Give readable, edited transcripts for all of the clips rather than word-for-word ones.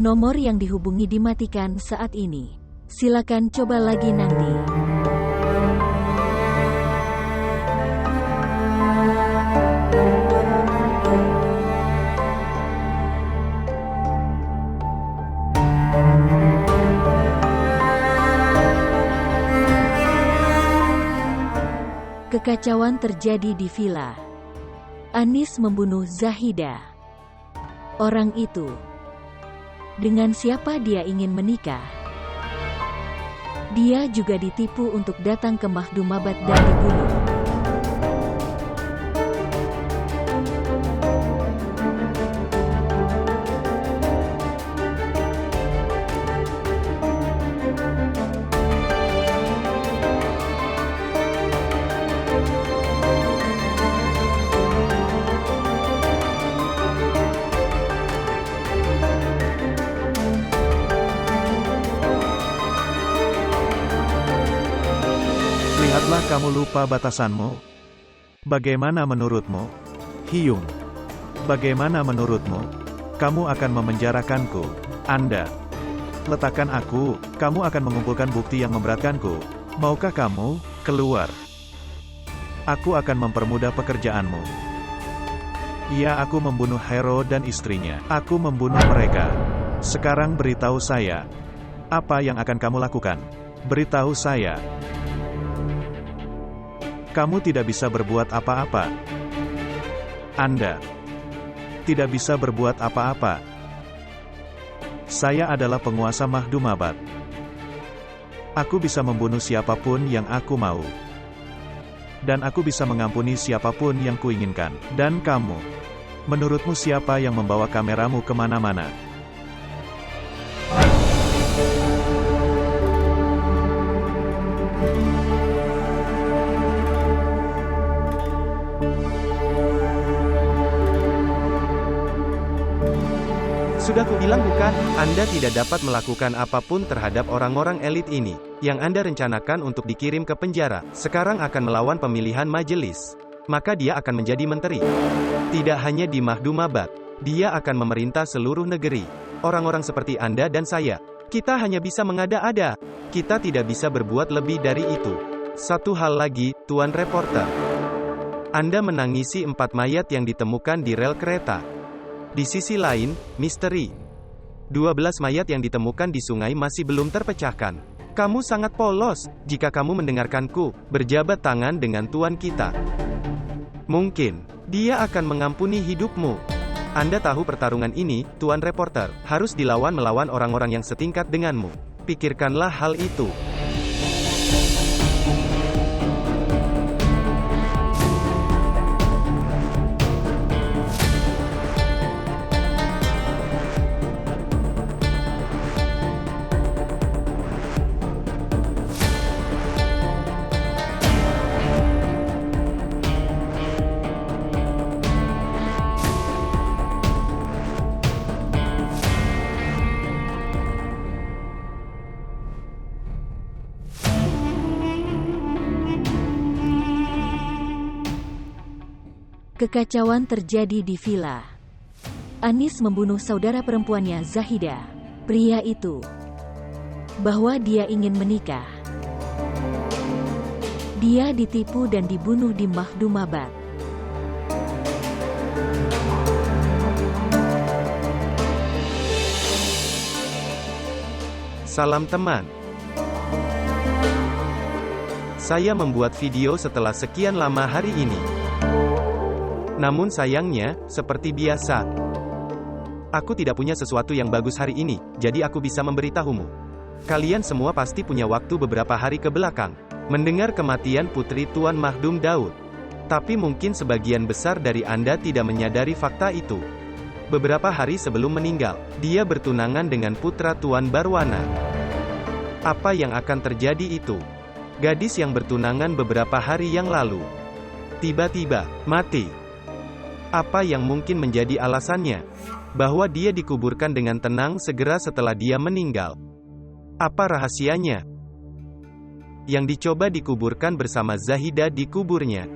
Nomor yang dihubungi dimatikan saat ini. Silakan coba lagi nanti. Kekacauan terjadi di villa. Anis membunuh Zahida. Orang itu, dengan siapa dia ingin menikah? Dia juga ditipu untuk datang ke Mahdumabat dan dibunuh. Lihatlah kamu lupa batasanmu. Bagaimana menurutmu, Hyung? Bagaimana menurutmu? Kamu akan memenjarakanku. Anda. Letakkan aku, kamu akan mengumpulkan bukti yang memberatkanku. Maukah kamu keluar? Aku akan mempermudah pekerjaanmu. Iya, aku membunuh Hero dan istrinya. Aku membunuh mereka. Sekarang beritahu saya. Apa yang akan kamu lakukan? Beritahu saya. Kamu tidak bisa berbuat apa-apa. Anda tidak bisa berbuat apa-apa. Saya adalah penguasa Mahdumabat. Aku bisa membunuh siapapun yang aku mau. Dan aku bisa mengampuni siapapun yang kuinginkan. Dan kamu, menurutmu siapa yang membawa kameramu kemana-mana? Sudah kubilang bukan, Anda tidak dapat melakukan apapun terhadap orang-orang elit ini, yang Anda rencanakan untuk dikirim ke penjara, sekarang akan melawan pemilihan majelis. Maka dia akan menjadi menteri. Tidak hanya di Mahdumabat, dia akan memerintah seluruh negeri. Orang-orang seperti Anda dan saya, kita hanya bisa mengada-ada. Kita tidak bisa berbuat lebih dari itu. Satu hal lagi, Tuan Reporter. Anda menangisi 4 mayat yang ditemukan di rel kereta. Di sisi lain, misteri 12 mayat yang ditemukan di sungai masih belum terpecahkan. Kamu sangat polos, jika kamu mendengarkanku, berjabat tangan dengan tuan kita. Mungkin, dia akan mengampuni hidupmu. Anda tahu pertarungan ini, Tuan Reporter, harus dilawan melawan orang-orang yang setingkat denganmu. Pikirkanlah hal itu. Kekacauan terjadi di villa. Anis membunuh saudara perempuannya Zahida. Pria itu, bahwa dia ingin menikah. Dia ditipu dan dibunuh di Mahdumabat. Salam teman. Saya membuat video setelah sekian lama hari ini. Namun sayangnya, seperti biasa, aku tidak punya sesuatu yang bagus hari ini, jadi aku bisa memberitahumu. Kalian semua pasti punya waktu beberapa hari ke belakang, mendengar kematian putri Tuan Mahdum Daud. Tapi mungkin sebagian besar dari Anda tidak menyadari fakta itu. Beberapa hari sebelum meninggal, dia bertunangan dengan putra Tuan Barwana. Apa yang akan terjadi itu? Gadis yang bertunangan beberapa hari yang lalu, tiba-tiba mati. Apa yang mungkin menjadi alasannya? Bahwa dia dikuburkan dengan tenang segera setelah dia meninggal. Apa rahasianya? Yang dicoba dikuburkan bersama Zahida di kuburnya.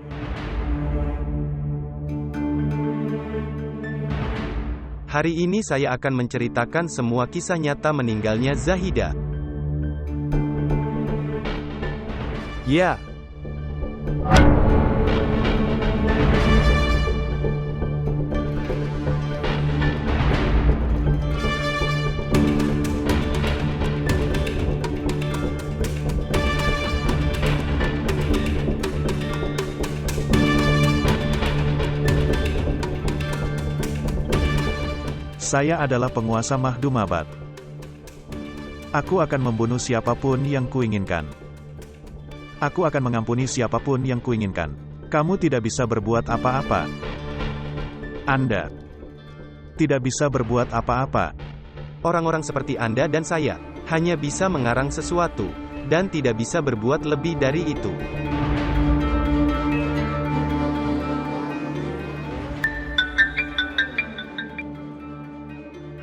Hari ini saya akan menceritakan semua kisah nyata meninggalnya Zahida. Ya. Saya adalah penguasa Mahdumabad. Aku akan membunuh siapapun yang kuinginkan. Aku akan mengampuni siapapun yang kuinginkan. Kamu tidak bisa berbuat apa-apa. Anda tidak bisa berbuat apa-apa. Orang-orang seperti Anda dan saya hanya bisa mengarang sesuatu dan tidak bisa berbuat lebih dari itu.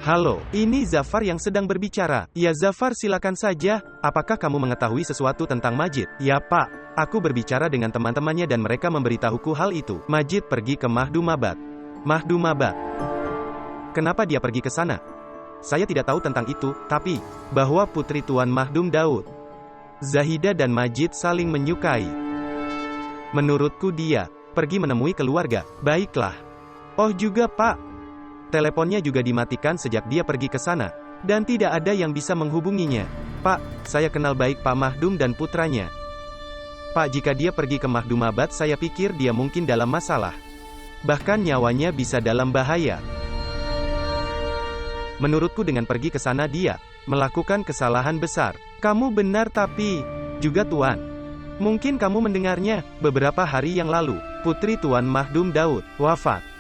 Halo, ini Zafar yang sedang berbicara. Ya Zafar, silakan saja. Apakah kamu mengetahui sesuatu tentang Majid? Ya Pak, aku berbicara dengan teman-temannya dan mereka memberitahuku hal itu. Majid pergi ke Mahdumabad. Mahdumabad. Kenapa dia pergi ke sana? Saya tidak tahu tentang itu, tapi bahwa putri Tuan Mahdum Daud, Zahida dan Majid saling menyukai. Menurutku dia pergi menemui keluarga. Baiklah. Oh juga Pak, teleponnya juga dimatikan sejak dia pergi ke sana, dan tidak ada yang bisa menghubunginya. Pak, saya kenal baik Pak Mahdum dan putranya. Pak, jika dia pergi ke Mahdumabad, saya pikir dia mungkin dalam masalah. Bahkan nyawanya bisa dalam bahaya. Menurutku dengan pergi ke sana dia melakukan kesalahan besar. Kamu benar tapi juga Tuan. Mungkin kamu mendengarnya, beberapa hari yang lalu, putri Tuan Mahdum Daud wafat.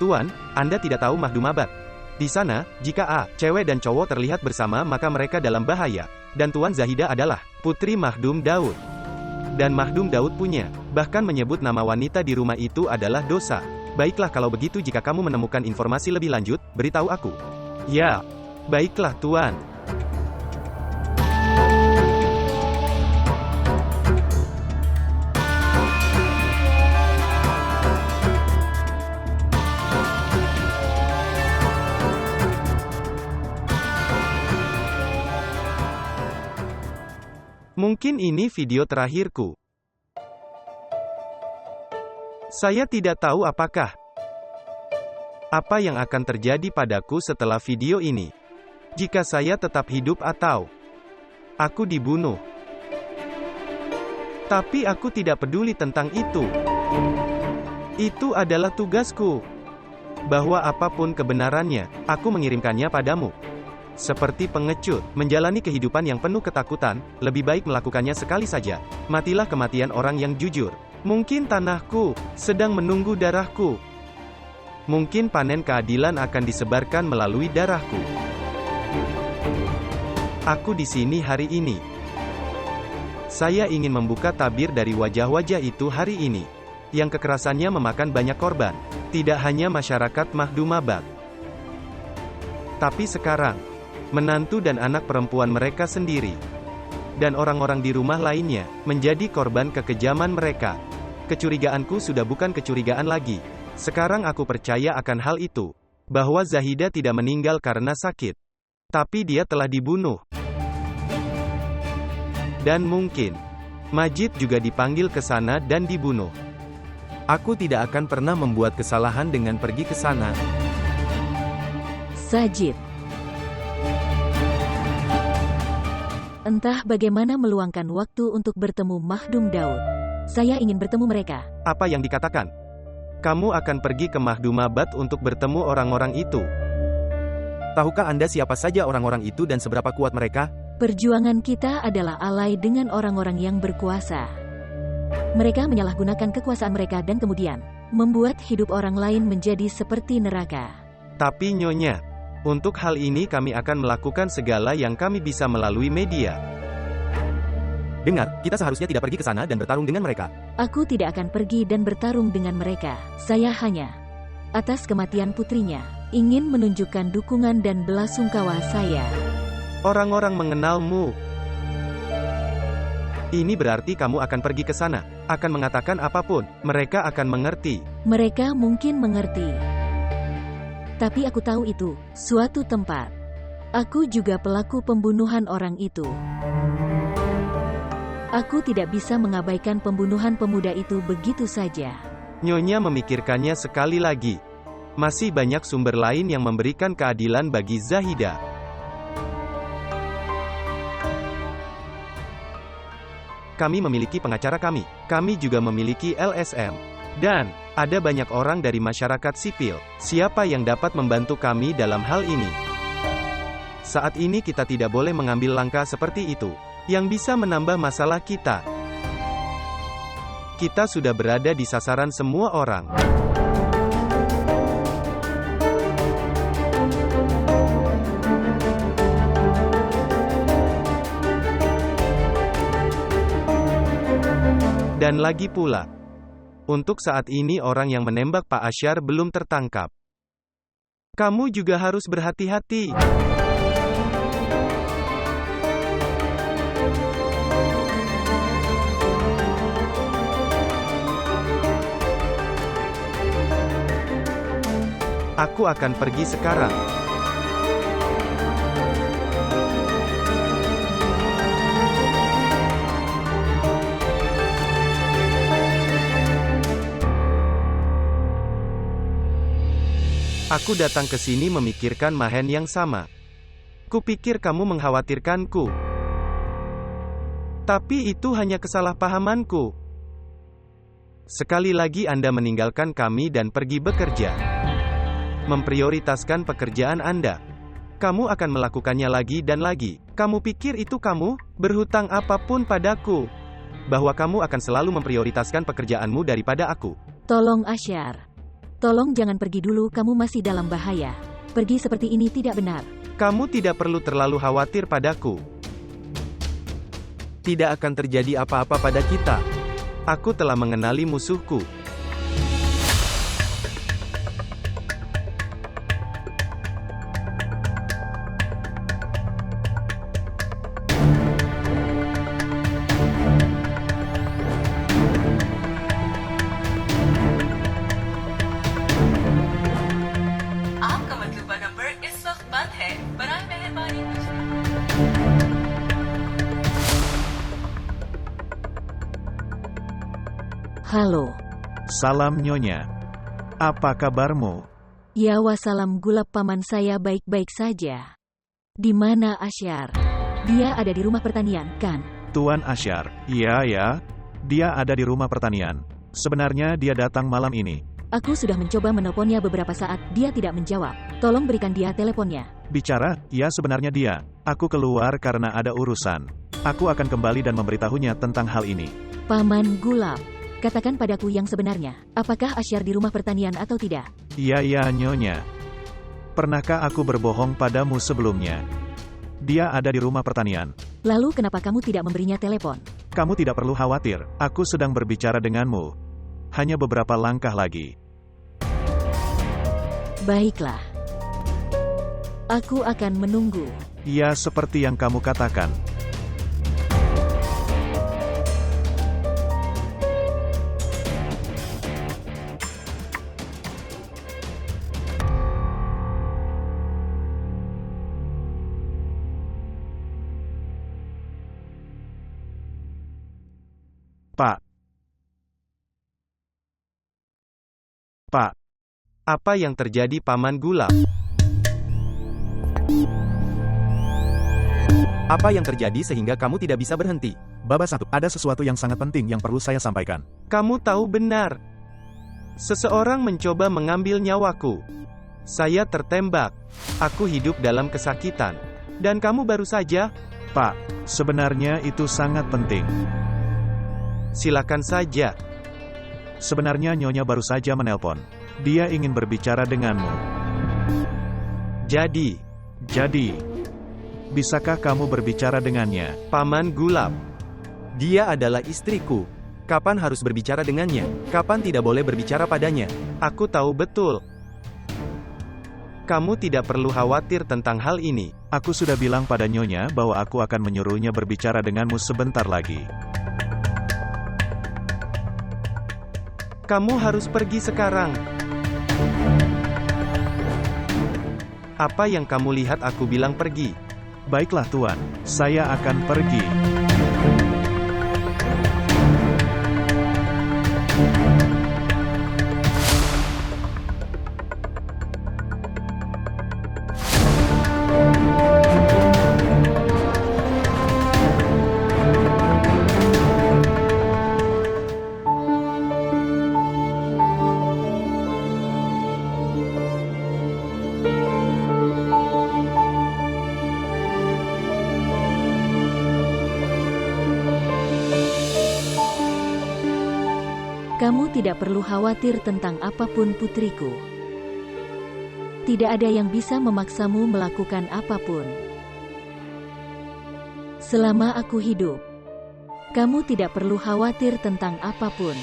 Tuan, Anda tidak tahu Mahdumabad. Di sana, jika cewek dan cowok terlihat bersama maka mereka dalam bahaya. Dan Tuan Zahida adalah putri Mahdum Daud. Dan Mahdum Daud punya, bahkan menyebut nama wanita di rumah itu adalah dosa. Baiklah kalau begitu jika kamu menemukan informasi lebih lanjut, beritahu aku. Ya, baiklah Tuan. Mungkin ini video terakhirku. Saya tidak tahu apa yang akan terjadi padaku setelah video ini. Jika saya tetap hidup atau aku dibunuh. Tapi aku tidak peduli tentang itu. Itu adalah tugasku. Bahwa apapun kebenarannya, aku mengirimkannya padamu. Seperti pengecut, menjalani kehidupan yang penuh ketakutan, lebih baik melakukannya sekali saja. Matilah kematian orang yang jujur. Mungkin tanahku sedang menunggu darahku. Mungkin panen keadilan akan disebarkan melalui darahku. Aku di sini hari ini. Saya ingin membuka tabir dari wajah-wajah itu hari ini. Yang kekerasannya memakan banyak korban. Tidak hanya masyarakat Mahdumabad. Tapi sekarang, menantu dan anak perempuan mereka sendiri, dan orang-orang di rumah lainnya, menjadi korban kekejaman mereka. Kecurigaanku sudah bukan kecurigaan lagi. Sekarang aku percaya akan hal itu. Bahwa Zahida tidak meninggal karena sakit. Tapi dia telah dibunuh. Dan mungkin, Majid juga dipanggil ke sana dan dibunuh. Aku tidak akan pernah membuat kesalahan dengan pergi ke sana. Sajid. Entah bagaimana meluangkan waktu untuk bertemu Mahdum Daud. Saya ingin bertemu mereka. Apa yang dikatakan? Kamu akan pergi ke Mahdumabad untuk bertemu orang-orang itu. Tahukah Anda siapa saja orang-orang itu dan seberapa kuat mereka? Perjuangan kita adalah alay dengan orang-orang yang berkuasa. Mereka menyalahgunakan kekuasaan mereka dan kemudian membuat hidup orang lain menjadi seperti neraka. Tapi Nyonya, untuk hal ini kami akan melakukan segala yang kami bisa melalui media. Dengar, kita seharusnya tidak pergi ke sana dan bertarung dengan mereka. Aku tidak akan pergi dan bertarung dengan mereka. Saya hanya, atas kematian putrinya, ingin menunjukkan dukungan dan belasungkawa saya. Orang-orang mengenalmu. Ini berarti kamu akan pergi ke sana, akan mengatakan apapun, mereka akan mengerti. Mereka mungkin mengerti. Tapi aku tahu itu, suatu tempat. Aku juga pelaku pembunuhan orang itu. Aku tidak bisa mengabaikan pembunuhan pemuda itu begitu saja. Nyonya memikirkannya sekali lagi. Masih banyak sumber lain yang memberikan keadilan bagi Zahida. Kami memiliki pengacara kami. Kami juga memiliki LSM. Dan, ada banyak orang dari masyarakat sipil. Siapa yang dapat membantu kami dalam hal ini? Saat ini kita tidak boleh mengambil langkah seperti itu, yang bisa menambah masalah kita. Kita sudah berada di sasaran semua orang. Dan lagi pula, untuk saat ini orang yang menembak Pak Asyar belum tertangkap. Kamu juga harus berhati-hati. Aku akan pergi sekarang. Aku datang ke sini memikirkan Mahen yang sama. Kupikir kamu mengkhawatirkanku. Tapi itu hanya kesalahpahamanku. Sekali lagi Anda meninggalkan kami dan pergi bekerja. Memprioritaskan pekerjaan Anda. Kamu akan melakukannya lagi dan lagi. Kamu pikir itu kamu, berhutang apapun padaku. Bahwa kamu akan selalu memprioritaskan pekerjaanmu daripada aku. Tolong Asyar. Tolong jangan pergi dulu, kamu masih dalam bahaya. Pergi seperti ini tidak benar. Kamu tidak perlu terlalu khawatir padaku. Tidak akan terjadi apa-apa pada kita. Aku telah mengenali musuhku. आपका मतलूबा नंबर इस वक्त बंद है। बराए मेहरबानी Halo. Salam Nyonya. Apa kabarmu? Ya wassalam Gulab, paman saya baik-baik saja. Di mana Asyar? Dia ada di rumah pertanian, kan? Tuan Asyar. Iya ya. Dia ada di rumah pertanian. Sebenarnya dia datang malam ini. Aku sudah mencoba menelponnya beberapa saat, dia tidak menjawab. Tolong berikan dia teleponnya. Bicara, ya sebenarnya dia. Aku keluar karena ada urusan. Aku akan kembali dan memberitahunya tentang hal ini. Paman Gulab, katakan padaku yang sebenarnya. Apakah Asyar di rumah pertanian atau tidak? Iya Nyonya. Pernahkah aku berbohong padamu sebelumnya? Dia ada di rumah pertanian. Lalu kenapa kamu tidak memberinya telepon? Kamu tidak perlu khawatir, aku sedang berbicara denganmu. Hanya beberapa langkah lagi. Baiklah. Aku akan menunggu. Ya seperti yang kamu katakan. Pak. Apa yang terjadi Paman Gulab? Apa yang terjadi sehingga kamu tidak bisa berhenti? Baba 1, ada sesuatu yang sangat penting yang perlu saya sampaikan. Kamu tahu benar. Seseorang mencoba mengambil nyawaku. Saya tertembak. Aku hidup dalam kesakitan. Dan kamu baru saja... Pak, sebenarnya itu sangat penting. Silakan saja. Sebenarnya Nyonya baru saja menelpon. Dia ingin berbicara denganmu. Jadi, bisakah kamu berbicara dengannya? Paman Gulab. Dia adalah istriku. Kapan harus berbicara dengannya? Kapan tidak boleh berbicara padanya? Aku tahu betul. Kamu tidak perlu khawatir tentang hal ini. Aku sudah bilang pada Nyonya bahwa aku akan menyuruhnya berbicara denganmu sebentar lagi. Kamu harus pergi sekarang. Apa yang kamu lihat aku bilang pergi? Baiklah Tuan, saya akan pergi. Kamu tidak perlu khawatir tentang apapun putriku. Tidak ada yang bisa memaksamu melakukan apapun. Selama aku hidup, kamu tidak perlu khawatir tentang apapun.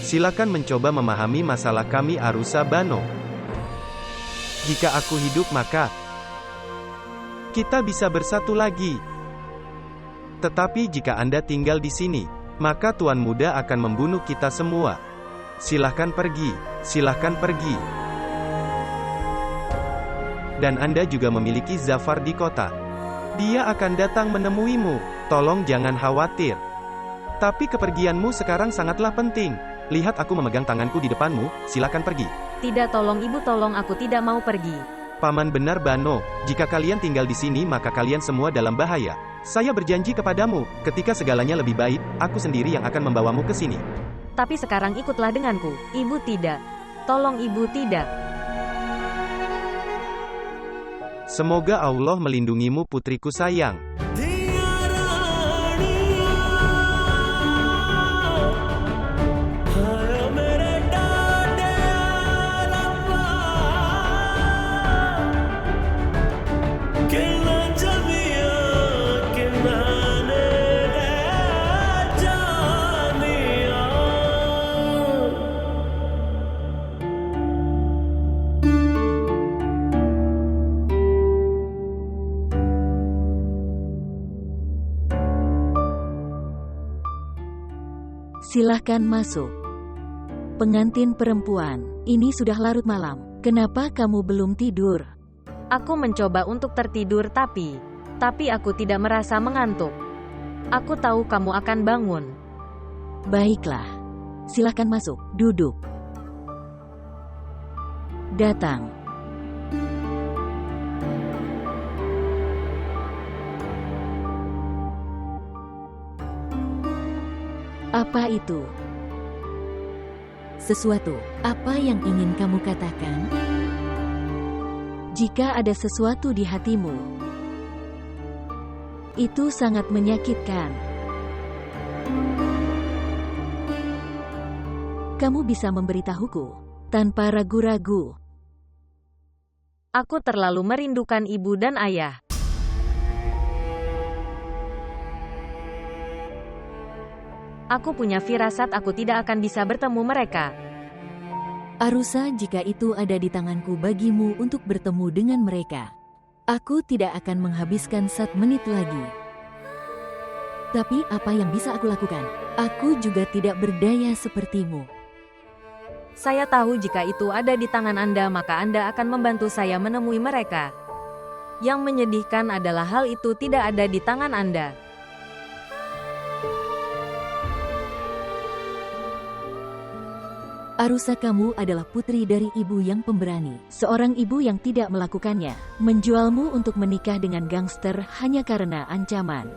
Silakan mencoba memahami masalah kami Arusa Bano. Jika aku hidup maka kita bisa bersatu lagi. Tetapi jika Anda tinggal di sini, maka Tuan Muda akan membunuh kita semua. Silahkan pergi, silahkan pergi. Dan Anda juga memiliki Zafar di kota. Dia akan datang menemuimu, tolong jangan khawatir. Tapi kepergianmu sekarang sangatlah penting. Lihat aku memegang tanganku di depanmu, silakan pergi. Tidak, tolong ibu, tolong, aku tidak mau pergi. Paman benar Bano, jika kalian tinggal di sini maka kalian semua dalam bahaya. Saya berjanji kepadamu, ketika segalanya lebih baik, aku sendiri yang akan membawamu ke sini. Tapi sekarang ikutlah denganku. Ibu tidak. Tolong ibu tidak. Semoga Allah melindungimu putriku sayang. Silahkan masuk. Pengantin perempuan, ini sudah larut malam. Kenapa kamu belum tidur? Aku mencoba untuk tertidur tapi aku tidak merasa mengantuk. Aku tahu kamu akan bangun. Baiklah. Silahkan masuk, duduk. Datang. Apa itu? Sesuatu. Apa yang ingin kamu katakan? Jika ada sesuatu di hatimu, itu sangat menyakitkan. Kamu bisa memberitahuku tanpa ragu-ragu. Aku terlalu merindukan ibu dan ayah. Aku punya firasat aku tidak akan bisa bertemu mereka. Arusa, jika itu ada di tanganku bagimu untuk bertemu dengan mereka, aku tidak akan menghabiskan 1 menit lagi. Tapi apa yang bisa aku lakukan? Aku juga tidak berdaya sepertimu. Saya tahu jika itu ada di tangan Anda maka Anda akan membantu saya menemui mereka. Yang menyedihkan adalah hal itu tidak ada di tangan Anda. Arusa, kamu adalah putri dari ibu yang pemberani. Seorang ibu yang tidak melakukannya, menjualmu untuk menikah dengan gangster hanya karena ancaman.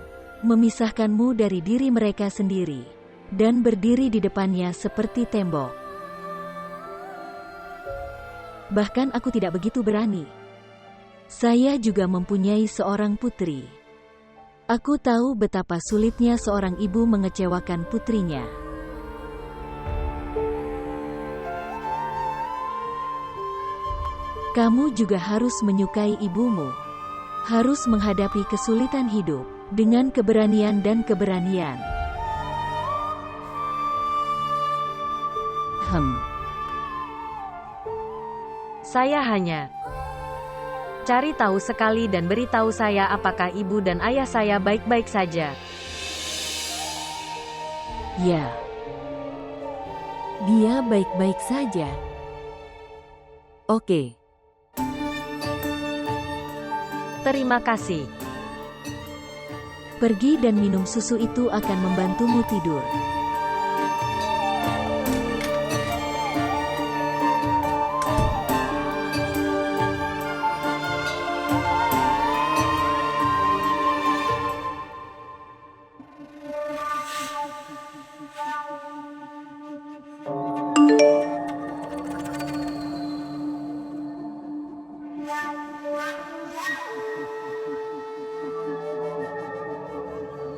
Memisahkanmu dari diri mereka sendiri. Dan berdiri di depannya seperti tembok. Bahkan aku tidak begitu berani. Saya juga mempunyai seorang putri. Aku tahu betapa sulitnya seorang ibu mengecewakan putrinya. Kamu juga harus menyukai ibumu. Harus menghadapi kesulitan hidup dengan keberanian dan keberanian. Saya hanya cari tahu sekali dan beritahu saya apakah ibu dan ayah saya baik-baik saja. Ya. Dia baik-baik saja. Oke. Terima kasih. Pergi dan minum susu itu akan membantumu tidur.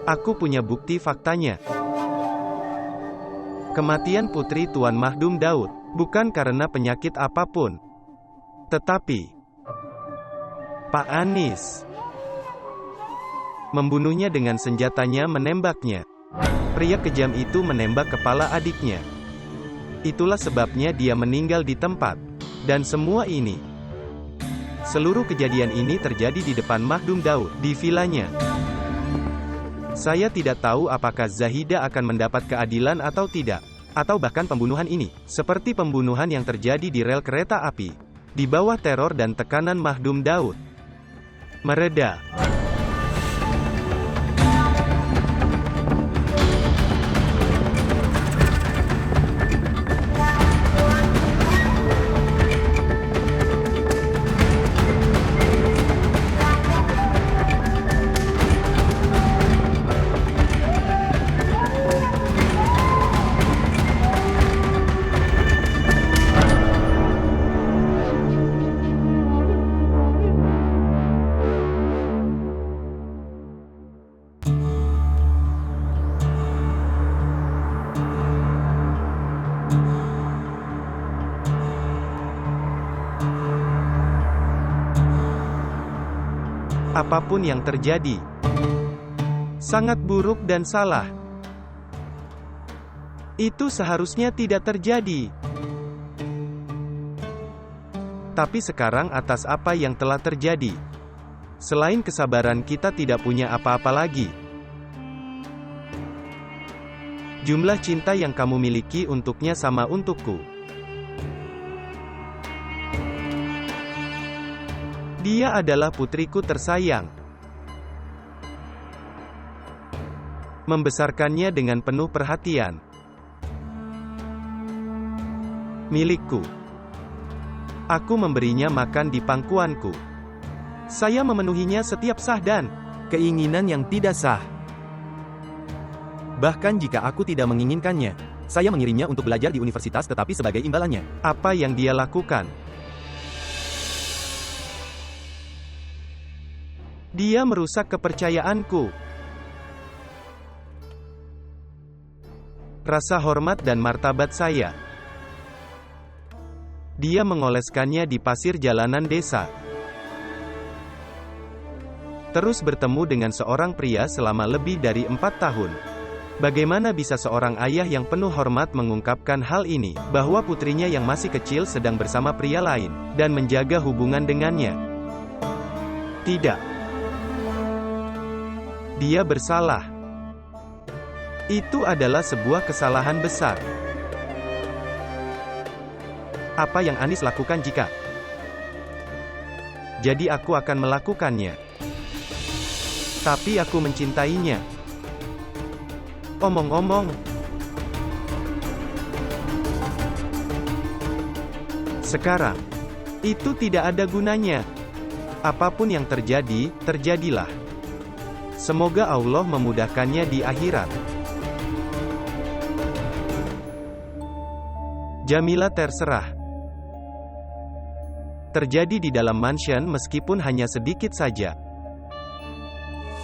Aku punya bukti faktanya. Kematian putri Tuan Mahdum Daud bukan karena penyakit apapun, tetapi Pak Anis membunuhnya dengan senjatanya menembaknya. Pria kejam itu menembak kepala adiknya. Itulah sebabnya dia meninggal di tempat. Dan semua ini, seluruh kejadian ini terjadi di depan Mahdum Daud, di vilanya. Saya tidak tahu apakah Zahidah akan mendapat keadilan atau tidak. Atau bahkan pembunuhan ini, seperti pembunuhan yang terjadi di rel kereta api, di bawah teror dan tekanan Mahdum Daud, mereda. Apapun yang terjadi, sangat buruk dan salah. Itu seharusnya tidak terjadi. Tapi sekarang atas apa yang telah terjadi, selain kesabaran kita tidak punya apa-apa lagi. Jumlah cinta yang kamu miliki untuknya sama untukku. Dia adalah putriku tersayang. Membesarkannya dengan penuh perhatian. Milikku. Aku memberinya makan di pangkuanku. Saya memenuhinya setiap sah dan Keinginan yang tidak sah. Bahkan jika aku tidak menginginkannya, saya mengirimnya untuk belajar di universitas tetapi sebagai imbalannya. apa yang dia lakukan. Dia merusak kepercayaanku. Rasa hormat dan martabat saya. Dia mengoleskannya di pasir jalanan desa. Terus bertemu dengan seorang pria selama lebih dari 4 tahun. Bagaimana bisa seorang ayah yang penuh hormat mengungkapkan hal ini, bahwa putrinya yang masih kecil sedang bersama pria lain, dan menjaga hubungan dengannya? Tidak. Dia bersalah. Itu adalah sebuah kesalahan besar. Apa yang Anis lakukan jika? Jadi aku akan melakukannya. Tapi aku mencintainya. Omong-omong, sekarang, itu tidak ada gunanya. Apapun yang terjadi, terjadilah. Semoga Allah memudahkannya di akhirat. Jamila terserah. Terjadi di dalam mansion meskipun hanya sedikit saja.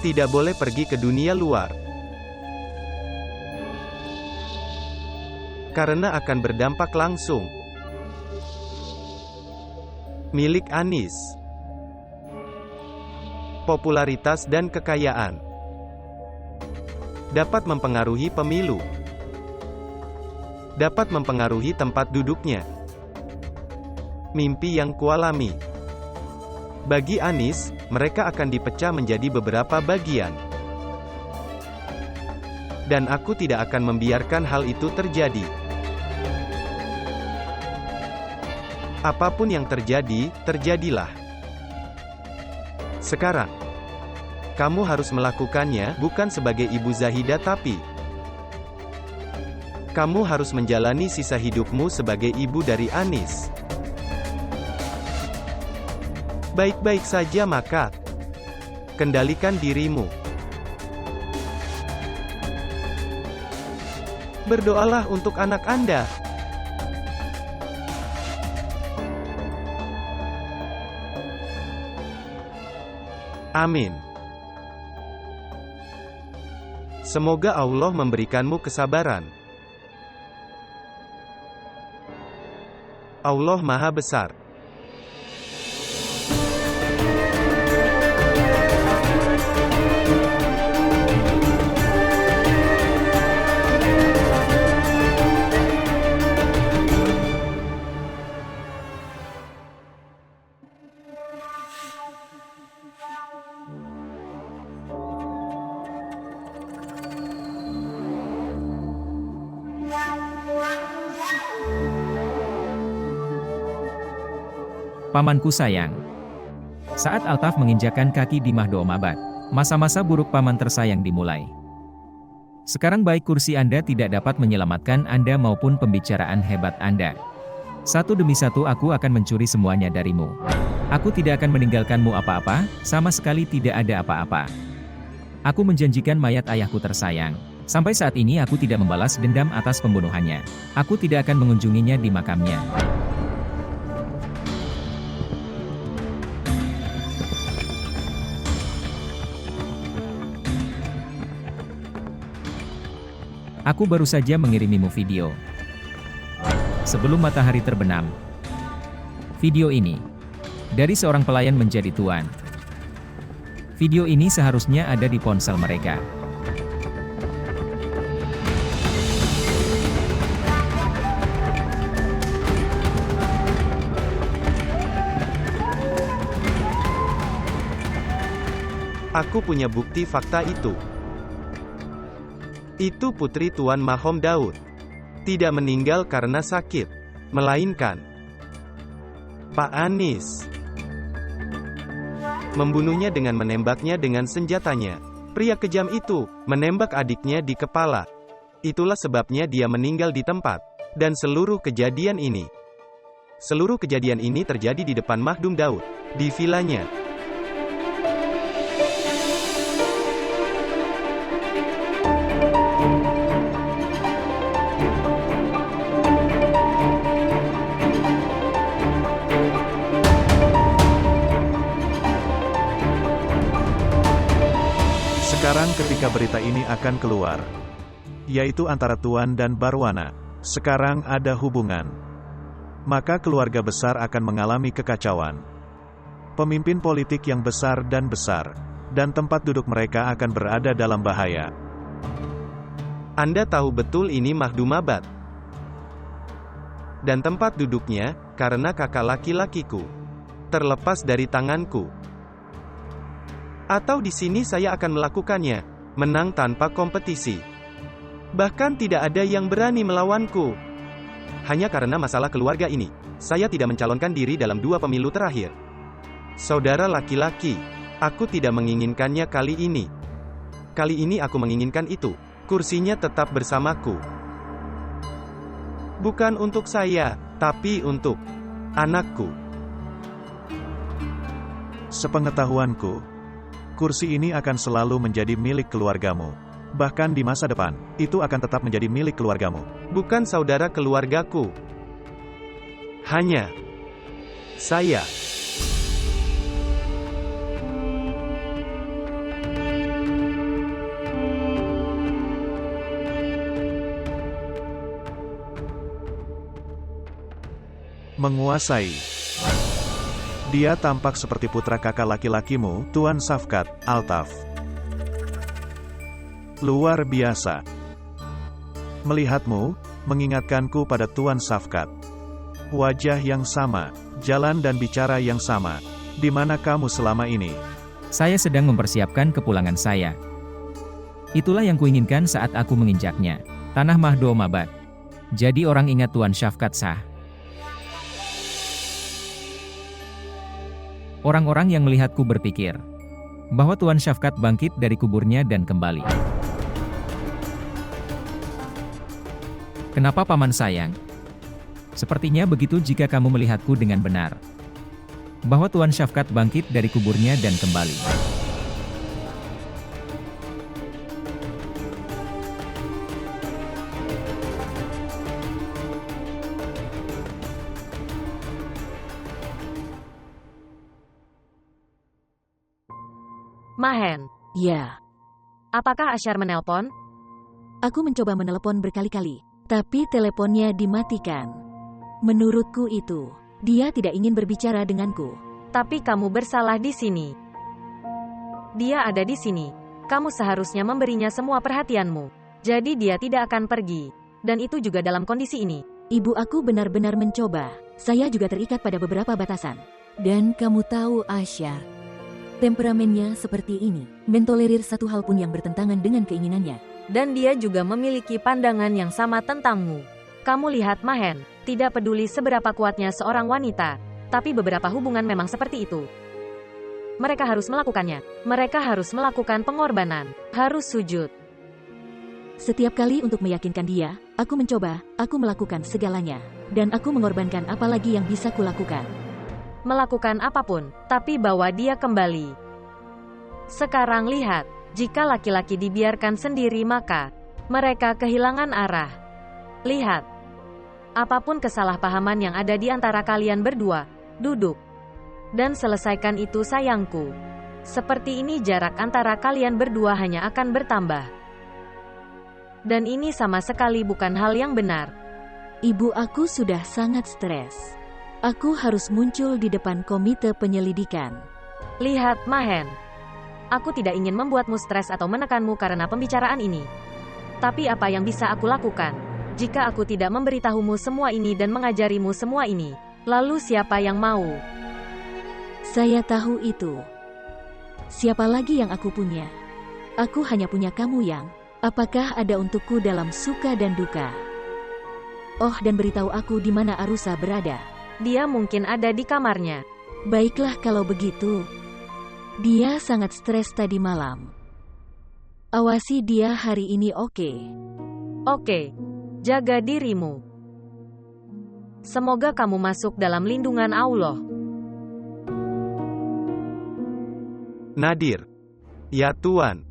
Tidak boleh pergi ke dunia luar. Karena akan berdampak langsung. Milik Anis. Popularitas dan kekayaan dapat mempengaruhi pemilu. dapat mempengaruhi tempat duduknya. Mimpi yang kualami. Bagi Anis, mereka akan dipecah menjadi beberapa bagian. Dan aku tidak akan membiarkan hal itu terjadi. Apapun yang terjadi, terjadilah. Sekarang, kamu harus melakukannya, bukan sebagai ibu Zahida tapi kamu harus menjalani sisa hidupmu sebagai ibu dari Anis. Baik-baik saja maka, kendalikan dirimu. Berdoalah untuk anak Anda. Amin. Semoga Allah memberikanmu kesabaran. Allah Maha Besar. Pamanku sayang. Saat Altaf menginjakan kaki di Mahdo Mabat, masa-masa buruk paman tersayang dimulai. Sekarang baik kursi Anda tidak dapat menyelamatkan Anda maupun pembicaraan hebat Anda. Satu demi satu aku akan mencuri semuanya darimu. Aku tidak akan meninggalkanmu apa-apa, sama sekali tidak ada apa-apa. Aku menjanjikan mayat ayahku tersayang. Sampai saat ini aku tidak membalas dendam atas pembunuhannya. Aku tidak akan mengunjunginya di makamnya. Aku baru saja mengirimimu video sebelum matahari terbenam. Video ini dari seorang pelayan menjadi tuan. Video ini seharusnya ada di ponsel mereka. Aku punya bukti fakta itu. Itu putri Tuan Mahom Daud. Tidak meninggal karena sakit, melainkan Pak Anis membunuhnya dengan menembaknya dengan senjatanya. Pria kejam itu menembak adiknya di kepala. Itulah sebabnya dia meninggal di tempat. Dan seluruh kejadian ini terjadi di depan Mahdum Daud, di vilanya. Sekarang ketika berita ini akan keluar, yaitu antara Tuan dan Barwana, sekarang ada hubungan. Maka keluarga besar akan mengalami kekacauan. Pemimpin politik yang besar, dan tempat duduk mereka akan berada dalam bahaya. Anda tahu betul ini Mahdum Mabat. Dan tempat duduknya, karena kakak laki-lakiku. Terlepas dari tanganku. Atau di sini saya akan melakukannya, menang tanpa kompetisi. Bahkan tidak ada yang berani melawanku. Hanya karena masalah keluarga ini, saya tidak mencalonkan diri dalam 2 pemilu terakhir. Saudara laki-laki, aku tidak menginginkannya kali ini. Kali ini aku menginginkan itu, kursinya tetap bersamaku. Bukan untuk saya, tapi untuk anakku. Sepengetahuanku, kursi ini akan selalu menjadi milik keluargamu. Bahkan di masa depan, itu akan tetap menjadi milik keluargamu. Bukan saudara keluargaku. Hanya saya. Menguasai. Dia tampak seperti putra kakak laki-lakimu, Tuan Safkat, Altaf. Luar biasa. Melihatmu, mengingatkanku pada Tuan Safkat. Wajah yang sama, jalan dan bicara yang sama. Di mana kamu selama ini? Saya sedang mempersiapkan kepulangan saya. Itulah yang kuinginkan saat aku menginjaknya. Tanah Mahdo Mabat. Jadi orang ingat Tuan Safkat sah. Orang-orang yang melihatku berpikir bahwa Tuan Safkat bangkit dari kuburnya dan kembali. Kenapa Paman sayang? Sepertinya begitu jika kamu melihatku dengan benar. Bahwa Tuan Safkat bangkit dari kuburnya dan kembali. Mahen, Ya, apakah Asyar menelpon? aku mencoba menelepon berkali-kali, tapi teleponnya dimatikan. Menurutku itu, dia tidak ingin berbicara denganku. Tapi kamu bersalah di sini. Dia ada di sini. Kamu seharusnya memberinya semua perhatianmu. Jadi dia tidak akan pergi. Dan itu juga dalam kondisi ini. Ibu aku benar-benar mencoba. Saya juga terikat pada beberapa batasan. Dan kamu tahu Asyar, temperamennya seperti ini, mentolerir satu hal pun yang bertentangan dengan keinginannya. Dan dia juga memiliki pandangan yang sama tentangmu. Kamu lihat Mahen, tidak peduli seberapa kuatnya seorang wanita, tapi beberapa hubungan memang seperti itu. Mereka harus melakukannya. Mereka harus melakukan pengorbanan. Harus sujud. Setiap kali untuk meyakinkan dia, aku mencoba, aku melakukan segalanya. Dan aku mengorbankan apa lagi yang bisa kulakukan. Melakukan apapun, tapi bawa dia kembali. Sekarang lihat, jika laki-laki dibiarkan sendiri maka mereka kehilangan arah. Lihat, apapun kesalahpahaman yang ada di antara kalian berdua, duduk dan selesaikan itu sayangku. Seperti ini jarak antara kalian berdua hanya akan bertambah. Dan ini sama sekali bukan hal yang benar. Ibu aku sudah sangat stres. Aku harus muncul di depan komite penyelidikan. Lihat Mahen, aku tidak ingin membuatmu stres atau menekanmu karena pembicaraan ini. Tapi apa yang bisa aku lakukan? Jika aku tidak memberitahumu semua ini dan mengajarimu semua ini, lalu siapa yang mau? Saya tahu itu. Siapa lagi yang aku punya? Aku hanya punya kamu yang, apakah ada untukku dalam suka dan duka? Oh, dan beritahu aku di mana Arusa berada. Dia mungkin ada di kamarnya. Baiklah kalau begitu. Dia sangat stres tadi malam. Awasi dia hari ini, oke? Oke. Jaga dirimu. Semoga kamu masuk dalam lindungan Allah. Nadir. Ya Tuan.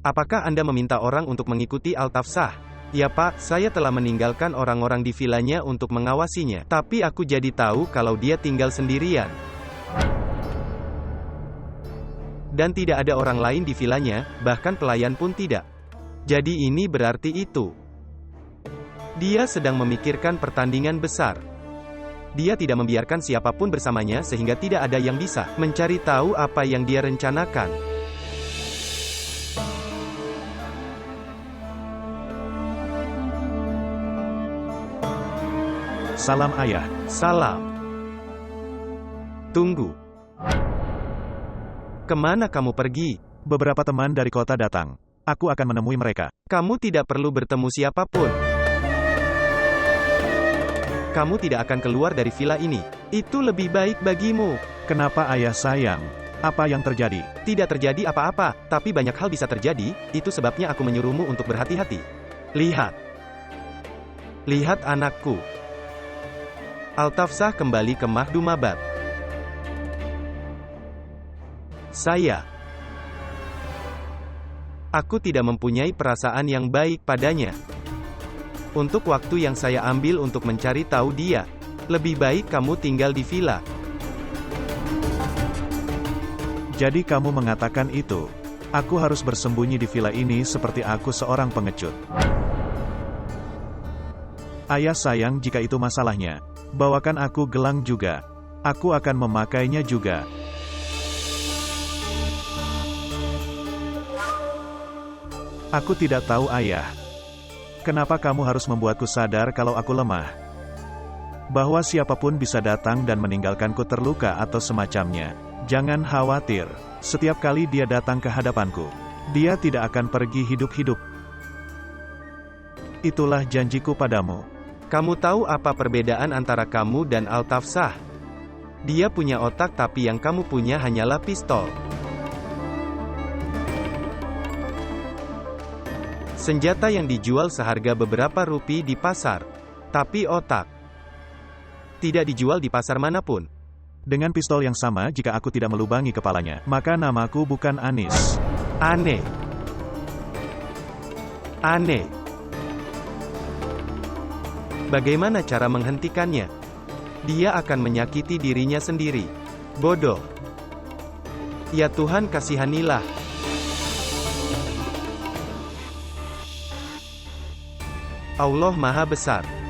Apakah Anda meminta orang untuk mengikuti Altafsah? Ya Pak, saya telah meninggalkan orang-orang di vilanya untuk mengawasinya. Tapi aku jadi tahu kalau dia tinggal sendirian. Dan tidak ada orang lain di vilanya, bahkan pelayan pun tidak. Jadi ini berarti itu. Dia sedang memikirkan pertandingan besar. Dia tidak membiarkan siapapun bersamanya sehingga tidak ada yang bisa mencari tahu apa yang dia rencanakan. Salam ayah. Salam. Tunggu. Kemana kamu pergi? Beberapa teman dari kota datang. Aku akan menemui mereka. Kamu tidak perlu bertemu siapapun. Kamu tidak akan keluar dari villa ini. Itu lebih baik bagimu. Kenapa ayah sayang? Apa yang terjadi? Tidak terjadi apa-apa, tapi banyak hal bisa terjadi, itu sebabnya aku menyuruhmu untuk berhati-hati. Lihat. Lihat anakku. Altafsah kembali ke Mahdo Mabat. Aku tidak mempunyai perasaan yang baik padanya. Untuk waktu yang saya ambil untuk mencari tahu dia, lebih baik kamu tinggal di villa. Jadi kamu mengatakan itu. Aku harus bersembunyi di villa ini seperti aku seorang pengecut. Ayah sayang jika itu masalahnya. Bawakan aku gelang juga. Aku akan memakainya juga. Aku tidak tahu ayah. Kenapa kamu harus membuatku sadar kalau aku lemah? Bahwa siapapun bisa datang dan meninggalkanku terluka atau semacamnya. Jangan khawatir, setiap kali dia datang ke hadapanku, dia tidak akan pergi hidup-hidup. Itulah janjiku padamu. Kamu tahu apa perbedaan antara kamu dan Altafsah? Dia punya otak tapi yang kamu punya hanyalah pistol. Senjata yang dijual seharga beberapa rupiah di pasar. Tapi otak tidak dijual di pasar manapun. Dengan pistol yang sama, jika aku tidak melubangi kepalanya, maka namaku bukan Anis. Aneh. Aneh. Bagaimana cara menghentikannya? Dia akan menyakiti dirinya sendiri. Bodoh. Ya Tuhan, kasihanilah. Allah Maha Besar.